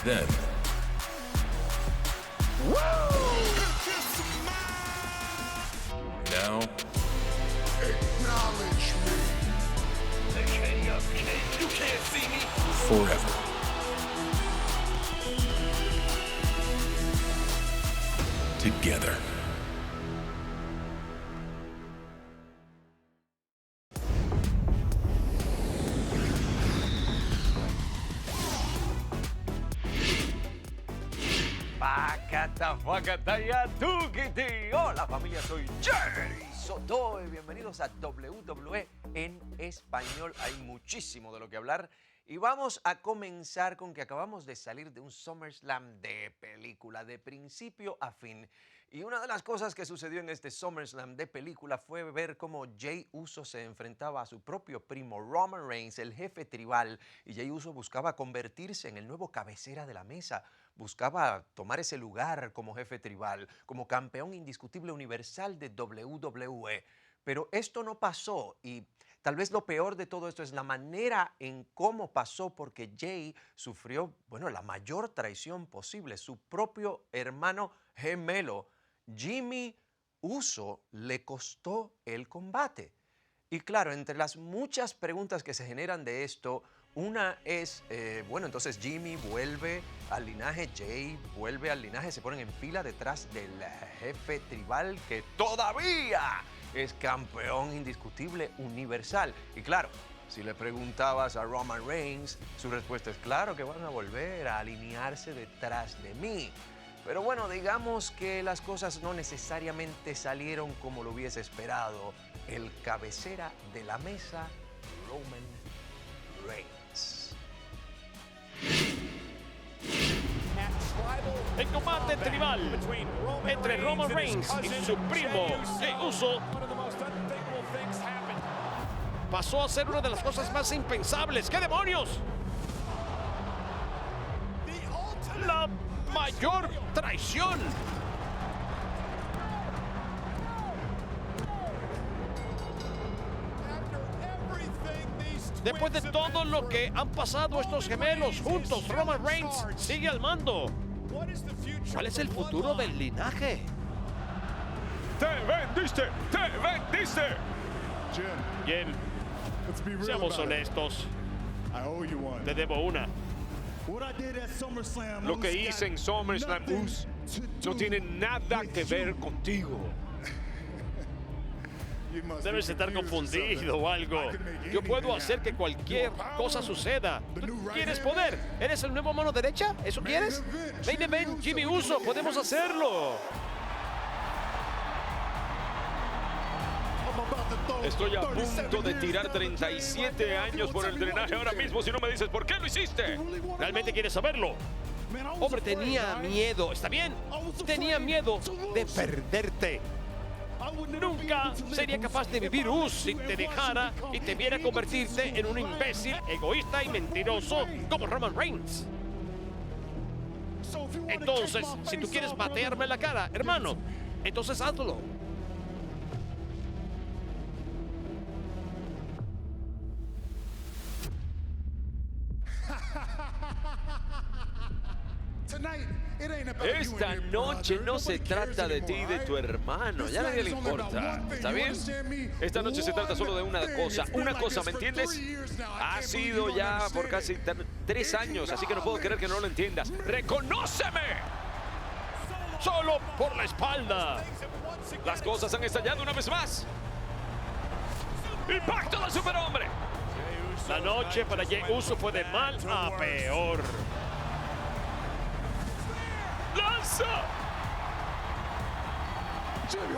Then, now, Acknowledge me. The king of kings. You can't see me. forever. Together. Pacatafacataya tukiti. Hola familia, soy Jerry Soto y bienvenidos a WWE en español. Hay muchísimo de lo que hablar y vamos a comenzar con que acabamos de salir de un SummerSlam de película, de principio a fin. Y una de las cosas que sucedió en este SummerSlam de película fue ver cómo Jey Uso se enfrentaba a su propio primo Roman Reigns, el jefe tribal, y Jey Uso buscaba convertirse en el nuevo cabecera de la mesa, buscaba tomar ese lugar como jefe tribal, como campeón indiscutible universal de WWE. Pero esto no pasó y tal vez lo peor de todo esto es la manera en cómo pasó, porque Jey sufrió, bueno, la mayor traición posible. Su propio hermano gemelo, Jimmy Uso, le costó el combate. Y claro, entre las muchas preguntas que se generan de esto, una es, bueno, entonces Jimmy vuelve al linaje, Jey vuelve al linaje, se ponen en fila detrás del jefe tribal que todavía es campeón indiscutible universal. Y claro, si le preguntabas a Roman Reigns, su respuesta es claro que van a volver a alinearse detrás de mí. Pero bueno, digamos que las cosas no necesariamente salieron como lo hubiese esperado el cabecera de la mesa, Roman Reigns. El combate tribal entre Roman Reigns y su primo Jey Uso pasó a ser una de las cosas más impensables. ¿Qué demonios? La mayor traición. Después de todo lo que han pasado estos gemelos juntos, Roman Reigns sigue al mando. ¿Cuál es el futuro del linaje? ¡Te vendiste! ¡Te vendiste! Bien, seamos honestos. Te debo una. Lo que hice en SummerSlam Uso no tiene nada que ver contigo. Debes estar confundido o algo. Yo puedo hacer que cualquier cosa suceda. ¿Tú quieres poder? ¿Eres el nuevo mano derecha? ¿Eso quieres? Main Event, Jimmy Uso, podemos hacerlo. Estoy a punto de tirar 37 años por el drenaje ahora mismo si no me dices por qué lo hiciste. ¿Realmente quieres saberlo? Hombre, tenía miedo, ¿está bien? Tenía miedo de perderte. Nunca sería capaz de vivir si te dejara y te viera convertirte en un imbécil, egoísta y mentiroso como Roman Reigns. Entonces, si tú quieres batearme la cara, hermano, entonces hazlo. Esta noche no se trata de ti y de tu hermano, ya a nadie le importa, ¿está bien? Esta noche se trata solo de una cosa, ¿me entiendes? Ha sido ya por casi 3 años, así que no puedo creer que no lo entiendas. ¡Reconóceme! Solo por la espalda. Las cosas han estallado una vez más. ¡Impacto del superhombre! La noche para Jey Uso fue de mal a peor. ¡Lanza!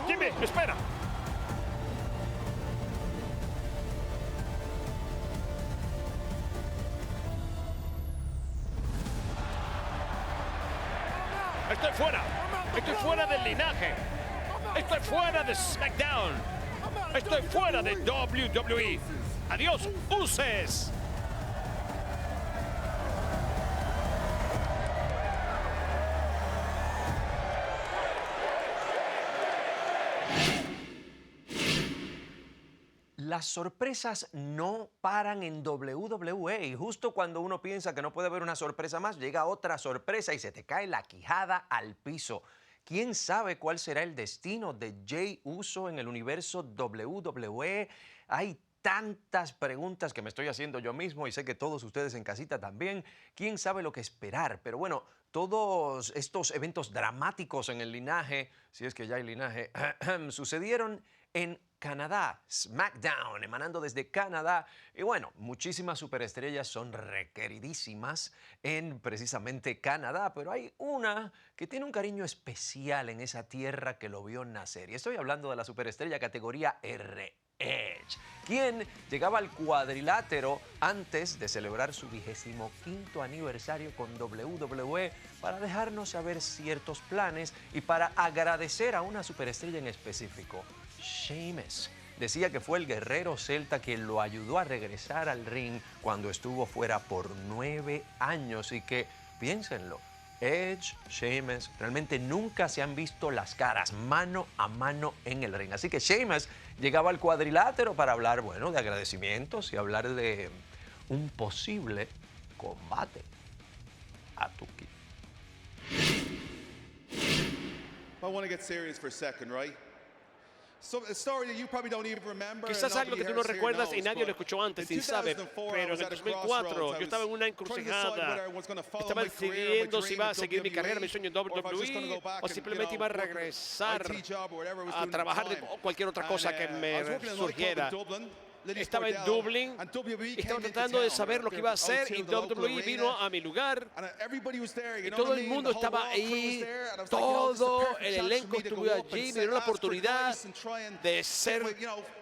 Jimmy, espera. Estoy fuera. Estoy fuera del linaje. Estoy fuera de SmackDown. Estoy fuera de WWE. Adiós, Uses. La las sorpresas no paran en WWE y justo cuando uno piensa que no puede haber una sorpresa más, llega otra sorpresa y se te cae la quijada al piso. ¿Quién sabe cuál será el destino de Jey Uso en el universo WWE? Hay tantas preguntas que me estoy haciendo yo mismo y sé que todos ustedes en casita también. ¿Quién sabe lo que esperar? Pero bueno, todos estos eventos dramáticos en el linaje, si es que ya hay linaje, sucedieron en Canadá, SmackDown, emanando desde Canadá. Y bueno, muchísimas superestrellas son requeridísimas en precisamente Canadá, pero hay una que tiene un cariño especial en esa tierra que lo vio nacer. Y estoy hablando de la superestrella categoría R, Edge, quien llegaba al cuadrilátero antes de celebrar su 25º aniversario con WWE para dejarnos saber ciertos planes y para agradecer a una superestrella en específico. Sheamus decía que fue el guerrero celta quien lo ayudó a regresar al ring cuando estuvo fuera por 9 años y que, piénsenlo, Edge, Sheamus, realmente nunca se han visto las caras mano a mano en el ring. Así que Sheamus llegaba al cuadrilátero para hablar, bueno, de agradecimientos y hablar de un posible combate a Tuki. I want to get serious for a second, right? So, a story that you probably don't even remember. Quizás algo que tú no recuerdas y nadie lo escuchó antes, ni sabe, pero en el 2004 yo estaba en una encrucijada. Estaba decidiendo si iba a seguir mi carrera, mi sueño en WWE o simplemente iba a regresar a trabajar de cualquier otra cosa que me surgiera. Estaba en Dublín y estaba tratando de saber lo que iba a hacer y WWE vino a mi lugar y todo el mundo estaba ahí, todo el elenco estuvo allí, me dieron la oportunidad de ser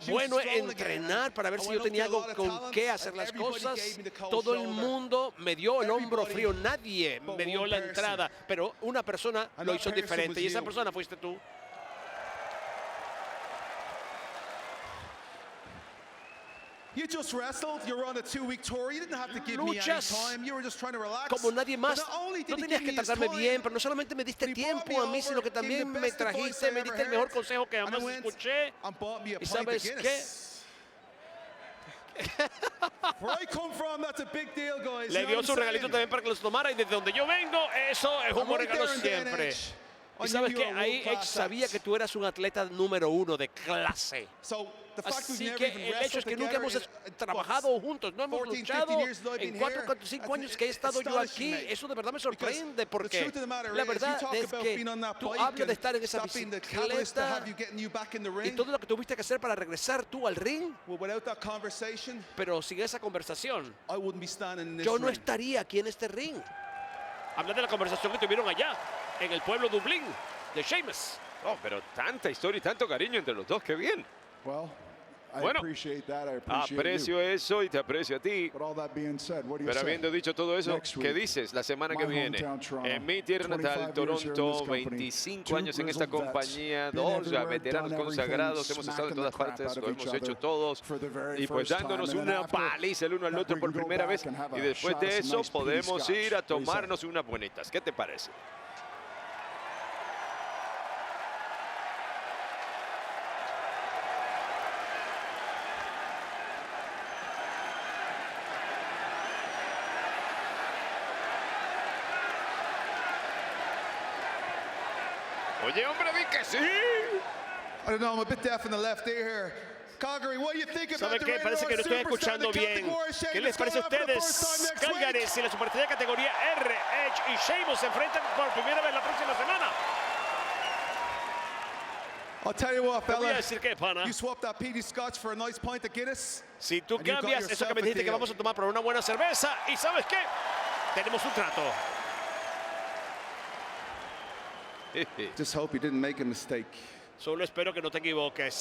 bueno, entrenar para ver si yo tenía algo con qué hacer las cosas. Todo el mundo me dio el hombro frío, nadie me dio la entrada, pero una persona lo hizo diferente y esa persona fuiste tú. You just wrestled. You were on a 2-week tour. You didn't have to give me any time. You were just trying to relax. Como nadie más, no tenías que tratarme bien, pero no solamente me diste tiempo a mí, sino que también me trajiste, me diste el mejor consejo que jamás escuché. ¿Y sabes qué? Le dio su regalito también para que los tomara y desde donde yo vengo, eso es un buen regalo siempre. Y sabes que ahí Edge sabía que tú eras un atleta número 1 de clase. Así que el hecho es que nunca hemos trabajado juntos, no hemos luchado en 4 o 5 años que he estado yo aquí. Eso de verdad me sorprende porque la verdad es que tú hablas de estar en esa bicicleta y todo lo que tuviste que hacer para regresar tú al ring, pero sin esa conversación, yo no estaría aquí en este ring. Habla de la conversación que tuvieron allá, en el pueblo de Dublín, de Sheamus. Oh, pero tanta historia y tanto cariño entre los dos, qué bien. Bueno, aprecio eso y te aprecio a ti. Pero habiendo dicho todo eso, ¿qué dices la semana que viene? En mi tierra natal, Toronto, 25 años en esta compañía, 2 veteranos consagrados, hemos estado en todas partes, lo hemos hecho todos, y pues dándonos una paliza el uno al otro por primera vez, y después de eso podemos ir a tomarnos unas buenitas. ¿Qué te parece? Oye, hombre, di que sí. I don't know, I'm a bit deaf in the left ear here. Calgary, what do you think about ¿Saben the qué? Parece que no estoy escuchando bien. ¿Qué les parece a ustedes? Calgary, si la superestrella categoría R, Edge y Sheamus se enfrentan por primera vez la próxima semana. I'll tell you what, Te voy a fella. decir que, pana, You swapped that peaty scotch for a nice pint of Guinness. si tú and you got cambias eso que yourself me a dijiste que deal. vamos a tomar por una buena cerveza, ¿y sabes qué? Tenemos un trato. Just hope you didn't make a mistake. Solo espero que no te equivoques.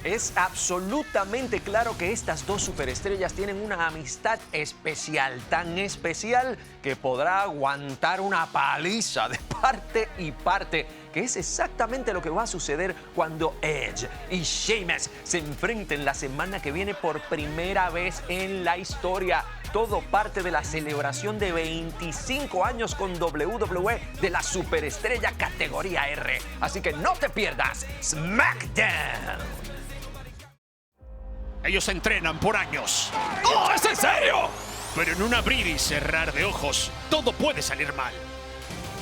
Es absolutamente claro que estas dos superestrellas tienen una amistad especial, tan especial que podrá aguantar una paliza de parte y parte. que es exactamente lo que va a suceder cuando Edge y Sheamus se enfrenten la semana que viene por primera vez en la historia. Todo parte de la celebración de 25 años con WWE de la superestrella categoría R. Así que no te pierdas SmackDown. Ellos entrenan por años. ¡Oh, es en serio! Pero en un abrir y cerrar de ojos, todo puede salir mal.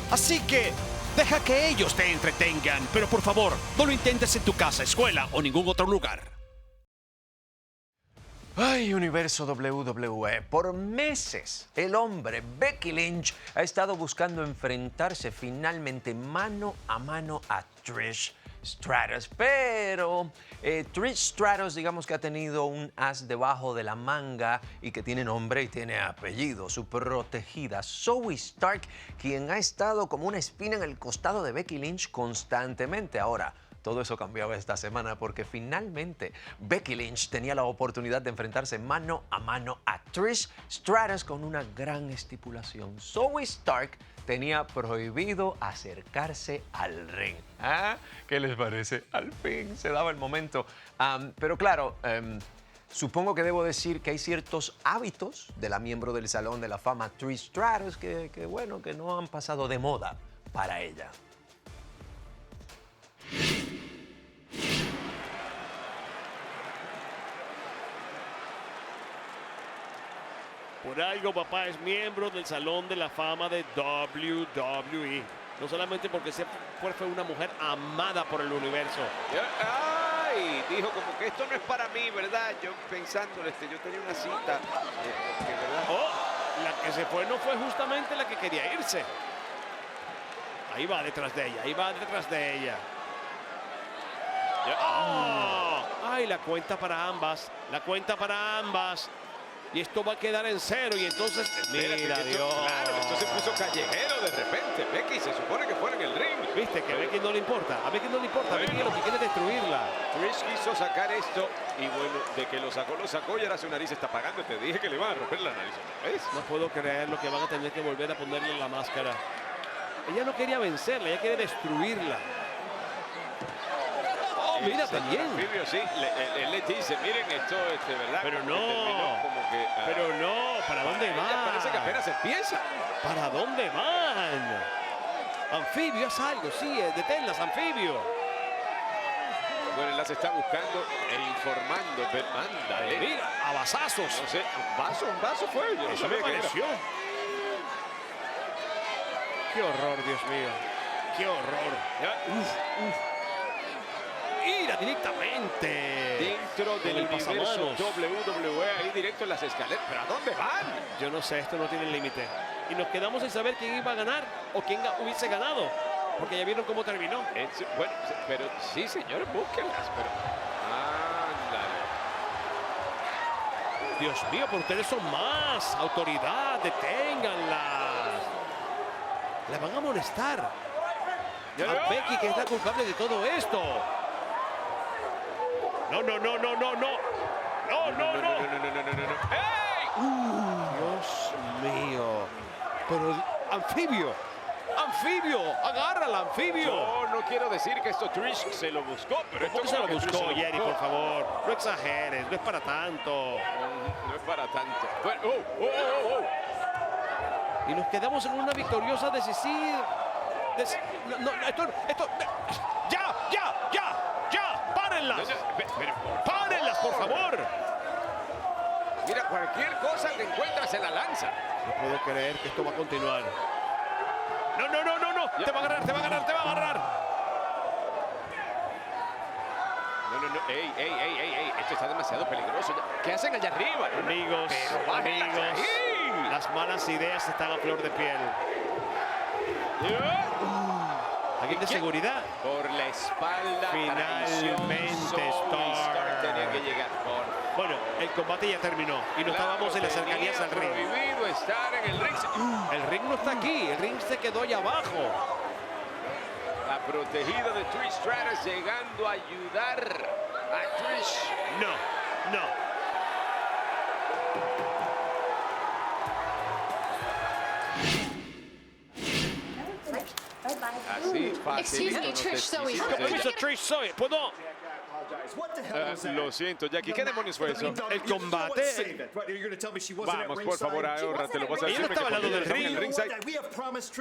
Así que deja que ellos te entretengan, pero por favor, no lo intentes en tu casa, escuela o ningún otro lugar. Ay, universo WWE. Por meses, el hombre Becky Lynch ha estado buscando enfrentarse finalmente mano a mano a Trish Stratus. Pero Trish Stratus, digamos que ha tenido un as debajo de la manga y que tiene nombre y tiene apellido. Su protegida Zoey Stark, quien ha estado como una espina en el costado de Becky Lynch constantemente. Ahora, todo eso cambiaba esta semana porque finalmente Becky Lynch tenía la oportunidad de enfrentarse mano a Trish Stratus con una gran estipulación. Zoey Stark tenía prohibido acercarse al ring. ¿Ah? ¿Qué les parece? Al fin se daba el momento. Pero claro, supongo que debo decir que hay ciertos hábitos de la miembro del Salón de la Fama Trish Stratus que no han pasado de moda para ella. Por algo papá es miembro del Salón de la Fama de WWE. No solamente porque fue una mujer amada por el universo. ¡Ay! Dijo como que esto no es para mí, ¿verdad? Yo pensándole, yo tenía una cita. Que, ¿verdad? Oh, la que se fue no fue justamente la que quería irse. Ahí va detrás de ella, ahí va detrás de ella. ¡Oh! ¡Ay, la cuenta para ambas! La cuenta para ambas. Y esto va a quedar en cero y entonces... Mira, Dios. Claro, esto se puso callejero de repente. Becky se supone que fuera en el ring. Viste que a Becky no le importa. A Becky no le importa. A Becky lo que quiere es destruirla. Trish quiso sacar esto y bueno, de que lo sacó y ahora su nariz está pagando. Te dije que le iban a romper la nariz otra vez. No puedo creer lo que van a tener que volver a ponerle la máscara. Ella no quería vencerla, ella quiere destruirla. Mira, también. Anfibio, sí, él le dice, miren esto, ¿verdad? Pero no. Como que, pero no, ¿para dónde van? Parece que apenas empieza. ¿Para dónde van? Anfibio, haz algo, sí, deténlas, Anfibio. Bueno, él las está buscando e informando, pero mándale. Mira, a basazos. No sé, un vaso fue. Yo no Eso me sabía qué era. pareció. Qué horror, Dios mío. Qué horror. Ira directamente. Dentro del universo WWE, ahí directo en las escaleras. ¿Pero a dónde van? Yo no sé, esto no tiene límite. Y nos quedamos sin saber quién iba a ganar o quién hubiese ganado. Porque ya vieron cómo terminó. Bueno, pero sí, señor, búsquenlas. Pero ándale. Dios mío, pero ustedes son más. Autoridad, deténganlas. La van a molestar. A Becky, que es la culpable de todo esto. No. No. ¡Hey! Dios mío. Pero Anfibio, agárrala, Anfibio. Yo no quiero decir que esto Trish se lo buscó, pero esto ¿Cómo se lo como que Trish buscó, se lo Jerry, buscó. por favor? No exageres, no es para tanto. No es para tanto. Bueno, Y nos quedamos en una victoriosa decisiva. ¡Ya! ¡Párenlas! ¡Párenlas, por favor! Mira, cualquier cosa que encuentras en la lanza. No puedo creer que esto va a continuar. ¡No! ¡Te va a agarrar! No. Ey. Esto está demasiado peligroso. ¿Qué hacen allá arriba? Amigos, las malas ideas están a flor de piel. Alguien de seguridad. Por la espalda. Finalmente Stark tenía que llegar. Bueno, el combate ya terminó y no estábamos en las cercanías al ring. Prohibido estar en el ring. El ring no está aquí, el ring se quedó allá abajo. La protegida de Trish Stratus llegando a ayudar a Trish. No. Así, fácil. Excuse me, facilito, Trish Zoe. necesito How de did ella. you get Trish Zoe, ¿puedo? Lo siento, Jackie, ¿qué demonios fue eso? El combate. Vamos, por favor, ahórrate, lo vas a Ella no decir. estaba al lado del ring.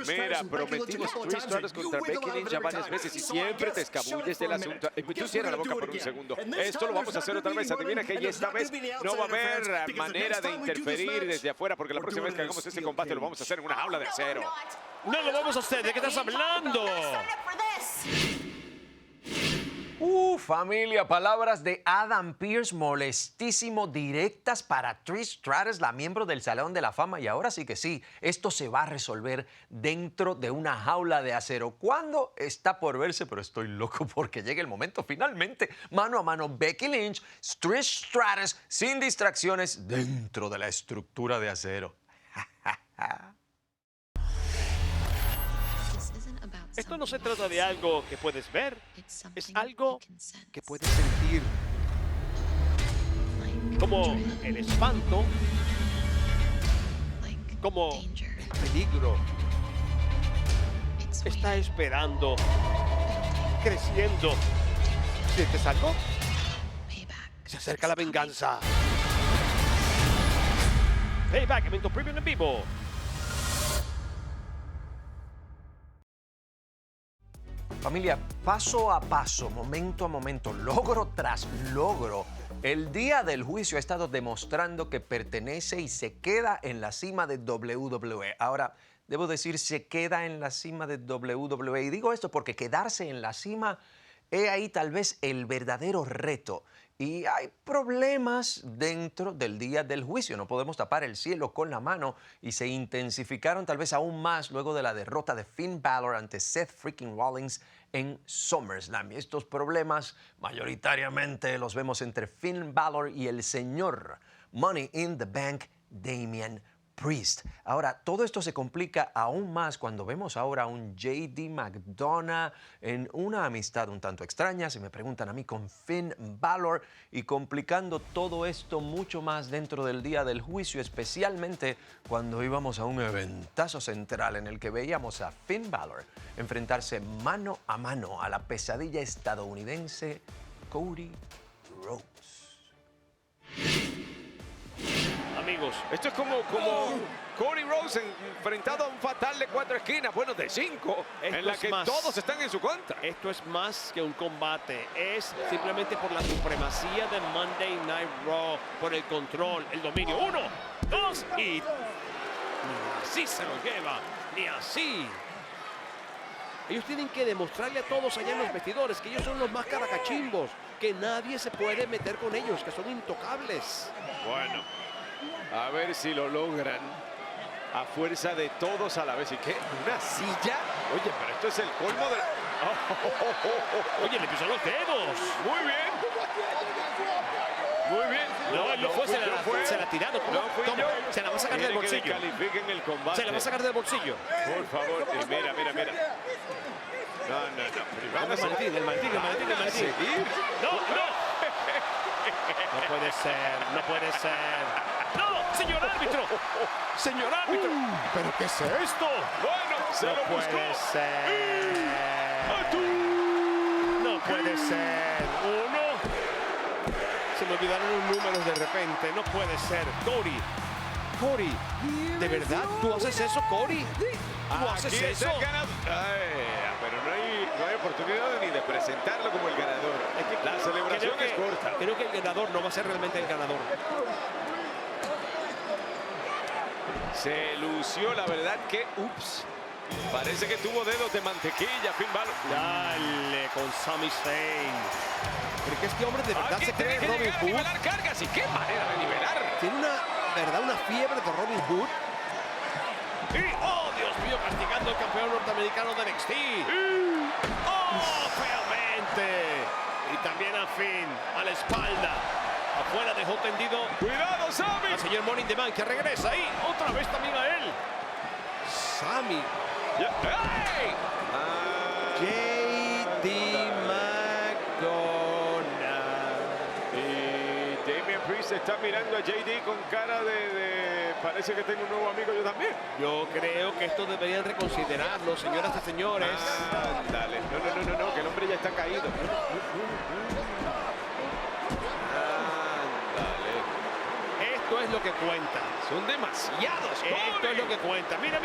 Mira, prometimos Trish Stratus contra Becky Lynch ya varias veces y siempre te escabulles del asunto. Tú cierra la boca por un segundo. Esto lo vamos a hacer otra vez. Adivina que esta vez no va a haber manera de interferir desde afuera porque la próxima vez que hagamos este combate lo vamos a hacer en una jaula de acero. No lo vamos a hacer. ¿De qué estás hablando? Familia, palabras de Adam Pearce molestísimo, directas para Trish Stratus, la miembro del Salón de la Fama. Y ahora sí que sí, esto se va a resolver dentro de una jaula de acero. ¿Cuándo? Está por verse, pero estoy loco porque llegue el momento finalmente. Mano a mano, Becky Lynch, Trish Stratus, sin distracciones, dentro de la estructura de acero. Esto no se trata de algo que puedes ver, es algo que puedes sentir. Como el espanto, como el peligro. Está esperando, creciendo. ¿Sientes algo? Se acerca la venganza. Payback, evento premium en vivo. Familia, paso a paso, momento a momento, logro tras logro, el día del juicio ha estado demostrando que pertenece y se queda en la cima de WWE. Ahora, debo decir, se queda en la cima de WWE. Y digo esto porque quedarse en la cima es ahí tal vez el verdadero reto. Y hay problemas dentro del día del juicio. No podemos tapar el cielo con la mano y se intensificaron tal vez aún más luego de la derrota de Finn Balor ante Seth freaking Rollins en SummerSlam. Y estos problemas mayoritariamente los vemos entre Finn Balor y el señor Money in the Bank, Damian Priest. Ahora, todo esto se complica aún más cuando vemos ahora a un JD McDonough en una amistad un tanto extraña, si me preguntan a mí, con Finn Balor, y complicando todo esto mucho más dentro del día del juicio, especialmente cuando íbamos a un eventazo central en el que veíamos a Finn Balor enfrentarse mano a mano a la pesadilla estadounidense Cody Rhodes. Amigos, Esto es como Cody Rhodes enfrentado a un fatal de 4 esquinas, bueno, de 5, en la es que más. todos están en su contra. esto es más que un combate. Es simplemente por la supremacía de Monday Night Raw, por el control, el dominio. 1, 2 y... Ni así se lo lleva, ni así. Ellos tienen que demostrarle a todos allá en los vestidores que ellos son los más caracachimbos, que nadie se puede meter con ellos, que son intocables. Bueno, a ver si lo logran a fuerza de todos a la vez. ¿Y qué? ¿Una silla? Oye, pero esto es el colmo de... Oye, le pisó los dedos. Muy bien. Muy bien. No, él no fue, se la tiraron. ¿Cómo? No fui ¿Cómo? yo. Se la va a sacar del Quiere que bolsillo. descalifiquen el combate. Se la va a sacar del bolsillo. Por favor, y mira. No. El maletín. Seguir. No. No puede ser. ¡No, señor árbitro! ¡Señor árbitro! ¿Pero qué es esto? Bueno, se No lo buscó. puede ser. No puede ser. 1. Se me olvidaron los números de repente. No puede ser. Cody. ¿De verdad tú haces eso, Cody? ¿Tú haces Aquí eso? está el ganador. Pero no hay oportunidad ni de presentarlo como el ganador. La celebración es corta. Creo que el ganador no va a ser realmente el ganador. Se lució, la verdad que, ups, parece que tuvo dedos de mantequilla, Finn Balor. Dale con Sami Zayn. Pero que este hombre de verdad Aquí se tiene cree que Robin llegar a Hood. nivelar cargas. ¿Y qué manera de nivelar? Tiene una fiebre de Robin Hood. Y, oh, Dios mío, castigando al campeón norteamericano de NXT. Oh, feamente. Y también a Finn, a la espalda. Afuera dejó tendido ¡Cuidado, Sami! al señor Money in the Bank, que regresa ahí. Otra vez también a él. Sami. ¡Hey! JD McDonough. Y Damian Chris está mirando a JD con cara de parece que tengo un nuevo amigo yo también. Yo creo que esto deberían reconsiderarlo, señoras y señores. Ándale. No, que el hombre ya está caído. Ándale. Esto es lo que cuenta. Son demasiados. Esto es lo que cuenta. Mira.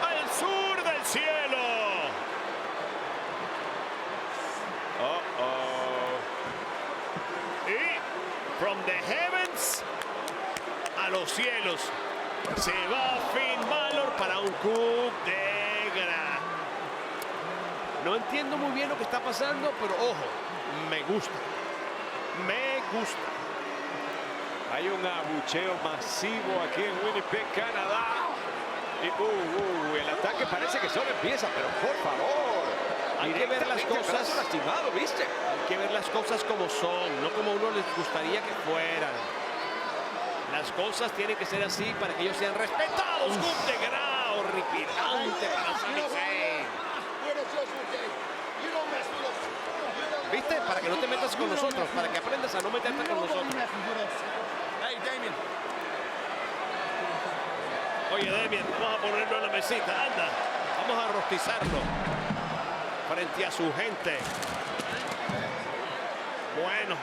Al sur del cielo. Y from the heavens a los cielos se va Finn Balor para un coup de grâce. No entiendo muy bien lo que está pasando, pero ojo, me gusta. Hay un abucheo masivo aquí en Winnipeg, Canadá. Y el ataque parece que solo empieza, pero por favor. Hay que ver las cosas. Lastimado, ¿viste? Hay que ver las cosas como son, no como a uno les gustaría que fueran. Las cosas tienen que ser así para que ellos sean respetados. Coup de grâce horripilante para Sami Zayn. ¿Viste? Para que no te metas con nosotros, para que aprendas a no meterte con nosotros. Oye, Damien, vamos a ponerlo en la mesita. Anda, vamos a rostizarlo frente a su gente. Bueno,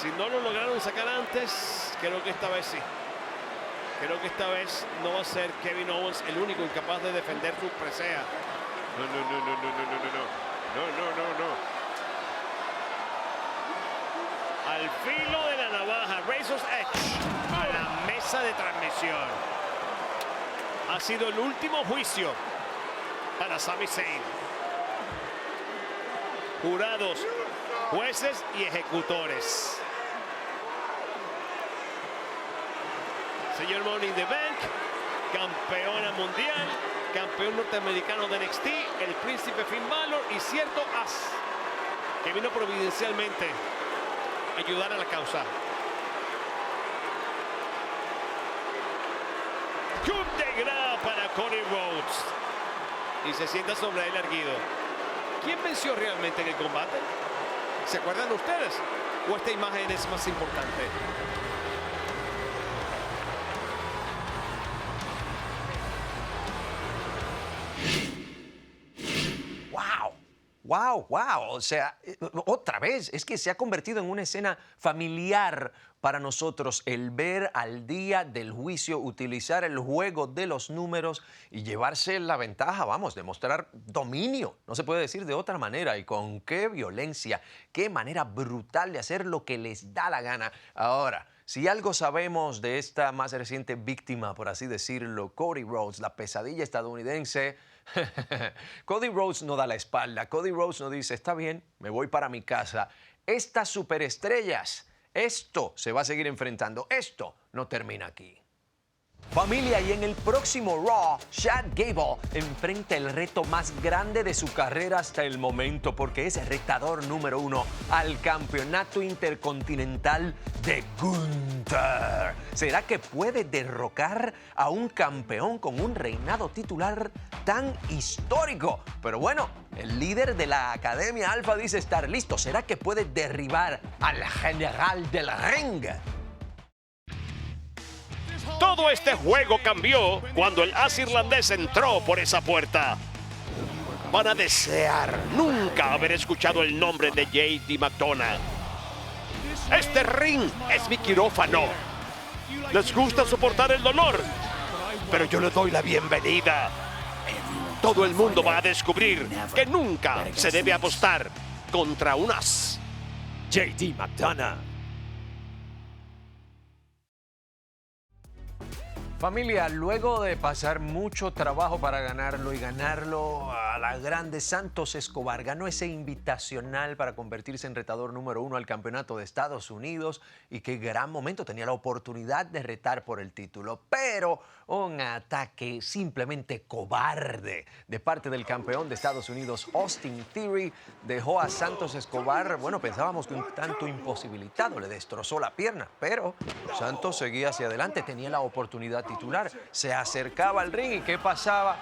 si no lo lograron sacar antes, creo que esta vez sí. Creo que esta vez no va a ser Kevin Owens el único incapaz de defender su presea. No. Al filo de la navaja, Razor's Edge a la mesa de transmisión. Ha sido el último juicio para Sami Zayn. Jurados, jueces y ejecutores. Señor Money in the Bank, campeona mundial, campeón norteamericano de NXT, el príncipe Finn Balor y cierto as que vino providencialmente a ayudar a la causa. Coup de grâce para Cody Rhodes. Y se sienta sobre él erguido. ¿Quién venció realmente en el combate? ¿Se acuerdan ustedes? ¿O esta imagen es más importante? ¡Wow! O sea, otra vez, es que se ha convertido en una escena familiar para nosotros el ver al día del juicio, utilizar el juego de los números y llevarse la ventaja, vamos, demostrar dominio. No se puede decir de otra manera. Y con qué violencia, qué manera brutal de hacer lo que les da la gana. Ahora, si algo sabemos de esta más reciente víctima, por así decirlo, Cody Rhodes, la pesadilla estadounidense, Cody Rhodes no da la espalda. Cody Rhodes no dice, está bien, me voy para mi casa. Estas superestrellas, esto se va a seguir enfrentando. Esto no termina aquí. Familia, y en el próximo Raw, Chad Gable enfrenta el reto más grande de su carrera hasta el momento, porque es el retador número 1 al campeonato intercontinental de Gunther. ¿Será que puede derrocar a un campeón con un reinado titular tan histórico? Pero bueno, el líder de la Academia Alpha dice estar listo. ¿Será que puede derribar al general del ring? Todo este juego cambió cuando el as irlandés entró por esa puerta. Van a desear nunca haber escuchado el nombre de JD McDonagh. Este ring es mi quirófano. Les gusta soportar el dolor, pero yo le doy la bienvenida. Todo el mundo va a descubrir que nunca se debe apostar contra un as. JD McDonagh. Familia, luego de pasar mucho trabajo para ganarlo y ganarlo a la grande, Santos Escobar ganó ese invitacional para convertirse en retador número 1 al campeonato de Estados Unidos, y qué gran momento, tenía la oportunidad de retar por el título, pero un ataque simplemente cobarde de parte del campeón de Estados Unidos, Austin Theory, dejó a Santos Escobar, bueno, pensábamos que un tanto imposibilitado, le destrozó la pierna, pero Santos seguía hacia adelante, tenía la oportunidad titular, se acercaba al ring y ¿qué pasaba?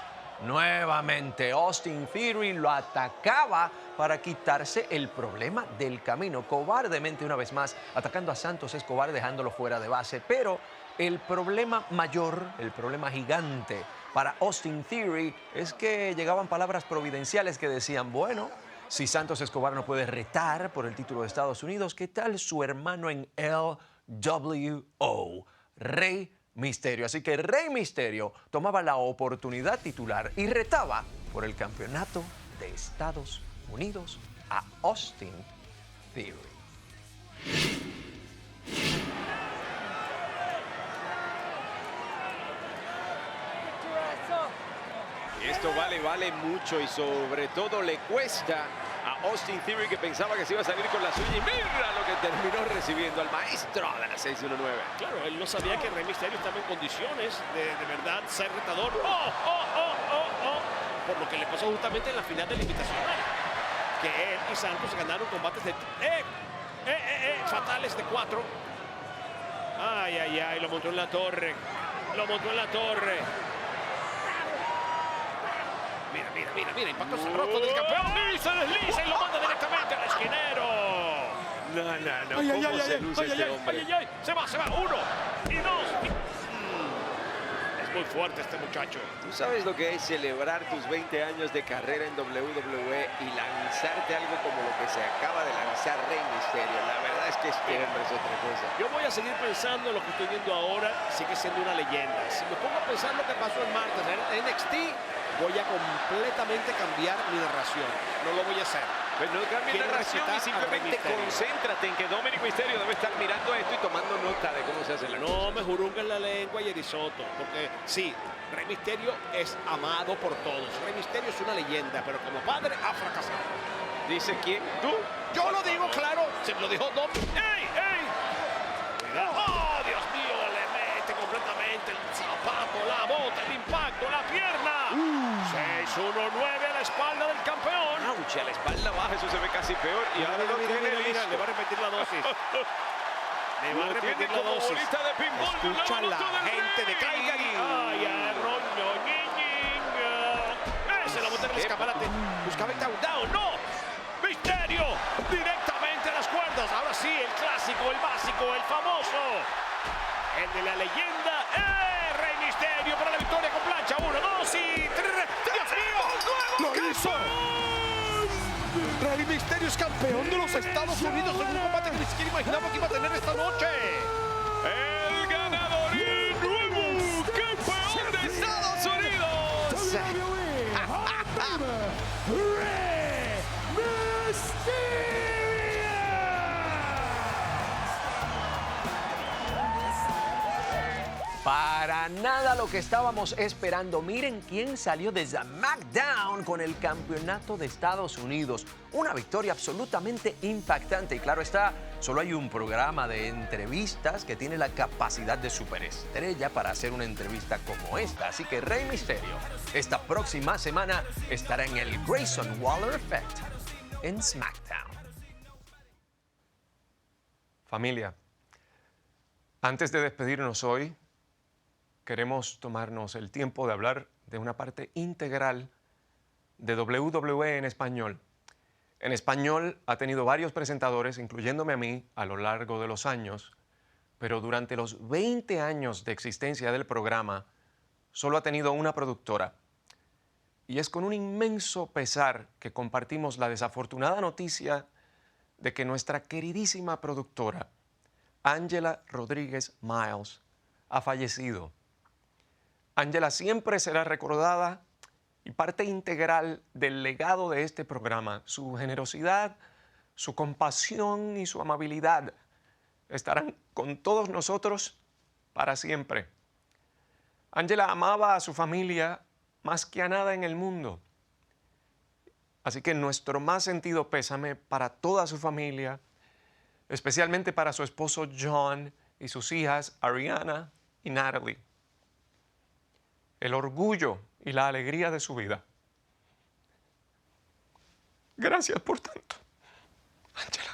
Nuevamente, Austin Theory lo atacaba para quitarse el problema del camino. Cobardemente, una vez más, atacando a Santos Escobar, dejándolo fuera de base. Pero el problema mayor, el problema gigante para Austin Theory es que llegaban palabras providenciales que decían, bueno, si Santos Escobar no puede retar por el título de Estados Unidos, ¿qué tal su hermano en LWO, Rey Misterio? Así que Rey Misterio tomaba la oportunidad titular y retaba por el campeonato de Estados Unidos a Austin Theory. Esto vale mucho y sobre todo le cuesta a Austin Theory, que pensaba que se iba a salir con la suya, y mira lo que terminó recibiendo al maestro de la 619. Claro, él no sabía que Rey Mysterio estaba en condiciones de verdad ser retador. Por lo que le pasó justamente en la final de la invitacional, que él y Santos ganaron combates de fatales de 4. Ay, lo montó en la torre. Mira, impactó el rostro del campeón y se desliza y lo manda directamente al esquinero. No, ¿cómo se luce este hombre? Se va, 1 y 2. Es muy fuerte este muchacho. ¿Tú sabes lo que es celebrar tus 20 años de carrera en WWE y lanzarte algo como lo que se acaba de lanzar Rey Mysterio? La verdad es que este hombre es otra cosa. Yo voy a seguir pensando en lo que estoy viendo ahora, sigue siendo una leyenda. Si me pongo a pensar lo que pasó el martes en NXT, voy a completamente cambiar mi narración. No lo voy a hacer. Pues no cambies Quiero narración y respetar a simplemente Rey Mysterio. concéntrate en que Dominic Mysterio debe estar mirando esto y tomando nota de cómo se hace la cosa. No me jurunguen la lengua, Yerisoto, porque sí, Rey Mysterio es amado por todos. Rey Mysterio es una leyenda, pero como padre ha fracasado. ¿Dice quién? ¿Tú? Yo lo digo claro, se lo dijo Dom. ¡Ey! Cuidado. ¡Oh, Dios mío! Le mete completamente el zapato, la bota, el impacto, la pierna. 6-1-9 a la espalda del campeón. ¡Auch! A la espalda baja, eso se ve casi peor. Y ahora lo tiene listo. Le va a repetir la dosis. Le va a Lo repetir tiene la como dosis. bolita de pinball. Escucha Una la mano del gente de Rey. Calgary. ¡Ay, Arroyo! Se la bota en el escaparate. Buscaba el down. ¡No! ¡Misterio! Directamente a las cuerdas. Ahora sí, el clásico, el básico, el famoso. El de la leyenda. Rey Misterio para la victoria con plancha. 1, 2 y 3. ¡Dios mío! ¡Lo hizo! Rey Misterio es campeón de los Estados Unidos en un combate que ni siquiera imaginaba que iba a tener esta noche. El ganador y nuevo campeón de Estados Unidos. Para nada lo que estábamos esperando. Miren quién salió de SmackDown con el campeonato de Estados Unidos. Una victoria absolutamente impactante. Y claro está, solo hay un programa de entrevistas que tiene la capacidad de superestrella para hacer una entrevista como esta. Así que Rey Mysterio, esta próxima semana estará en el Grayson Waller Effect en SmackDown. Familia, antes de despedirnos hoy, queremos tomarnos el tiempo de hablar de una parte integral de WWE en español. En español ha tenido varios presentadores, incluyéndome a mí, a lo largo de los años, pero durante los 20 años de existencia del programa, solo ha tenido una productora. Y es con un inmenso pesar que compartimos la desafortunada noticia de que nuestra queridísima productora, Ángela Rodríguez Miles, ha fallecido. Ángela siempre será recordada y parte integral del legado de este programa. Su generosidad, su compasión y su amabilidad estarán con todos nosotros para siempre. Ángela amaba a su familia más que a nada en el mundo. Así que nuestro más sentido pésame para toda su familia, especialmente para su esposo John y sus hijas Ariana y Natalie. El orgullo y la alegría de su vida. Gracias por tanto, Ángela.